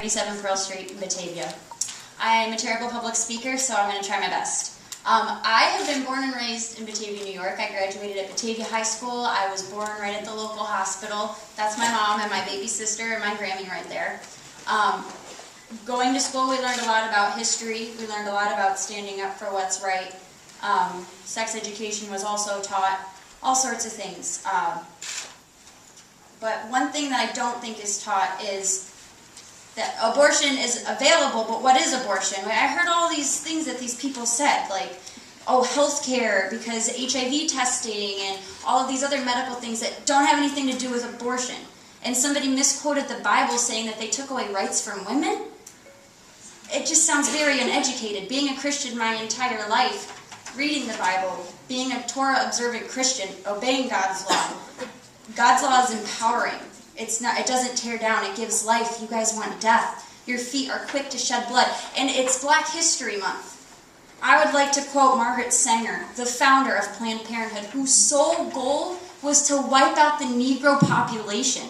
37 Pearl Street in Batavia. I'm a terrible public speaker, so I'm going to try my best. I have been born and raised in Batavia, New York. I graduated at Batavia High School. I was born right at the local hospital. That's my mom and my baby sister and my Grammy right there. Going to school, we learned a lot about history. We learned a lot about standing up for what's right. Sex education was also taught, all sorts of things. But one thing that I don't think is taught is that abortion is available, but what is abortion? I heard all these things that these people said, like, oh, health care, because HIV testing, and all of these other medical things that don't have anything to do with abortion. And somebody misquoted the Bible saying that they took away rights from women. It just sounds very uneducated. Being a Christian my entire life, reading the Bible, being a Torah-observant Christian, obeying God's law. God's law is empowering. It doesn't tear down, it gives life. You guys want death. Your feet are quick to shed blood. And it's Black History Month. I would like to quote Margaret Sanger, the founder of Planned Parenthood, whose sole goal was to wipe out the Negro population.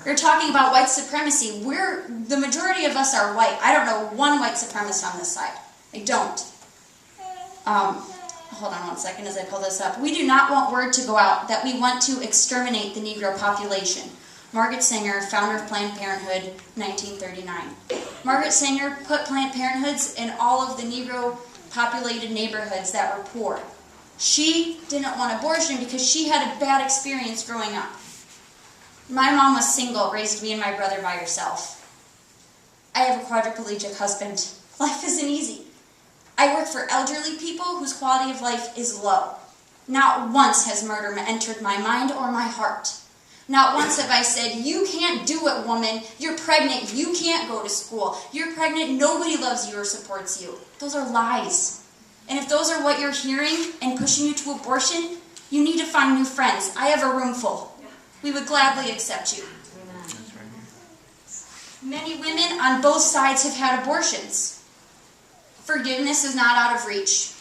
We're talking about white supremacy. The majority of us are white. I don't know one white supremacist on this side. I don't. Hold on one second as I pull this up. We do not want word to go out that we want to exterminate the Negro population. Margaret Sanger, founder of Planned Parenthood, 1939. Margaret Sanger put Planned Parenthoods in all of the Negro-populated neighborhoods that were poor. She didn't want abortion because she had a bad experience growing up. My mom was single, raised me and my brother by herself. I have a quadriplegic husband. Life isn't easy. I work for elderly people whose quality of life is low. Not once has murder entered my mind or my heart. Not once have I said, you can't do it, woman. You're pregnant. You can't go to school. You're pregnant. Nobody loves you or supports you. Those are lies. And if those are what you're hearing and pushing you to abortion, you need to find new friends. I have a room full. We would gladly accept you. Many women on both sides have had abortions. Forgiveness is not out of reach.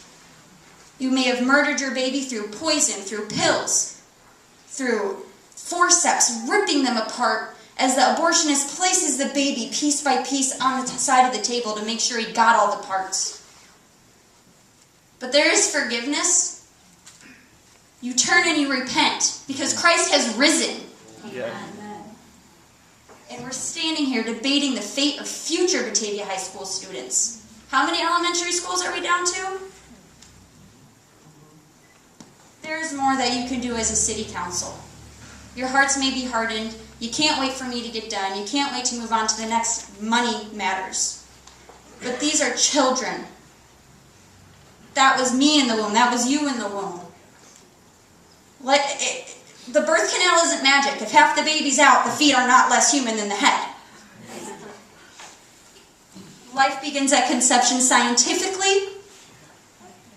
You may have murdered your baby through poison, through pills, through forceps, ripping them apart as the abortionist places the baby piece by piece on the side of the table to make sure he got all the parts. But there is forgiveness. You turn and you repent because Christ has risen. Yeah. And we're standing here debating the fate of future Batavia High School students. How many elementary schools are we down to? There's more that you can do as a city council. Your hearts may be hardened. You can't wait for me to get done. You can't wait to move on to the next money matters. But these are children. That was me in the womb. That was you in the womb. The birth canal isn't magic. If half the baby's out, the feet are not less human than the head. Life begins at conception scientifically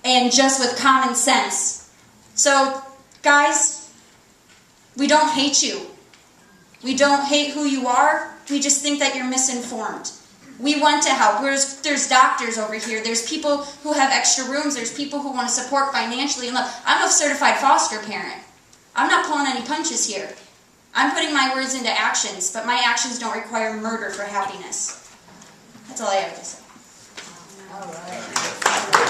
and just with common sense. So, guys, we don't hate you. We don't hate who you are. We just think that you're misinformed. We want to help. There's doctors over here. There's people who have extra rooms. There's people who want to support financially. And look, I'm a certified foster parent. I'm not pulling any punches here. I'm putting my words into actions, but my actions don't require murder for happiness. That's all I have to say. All right.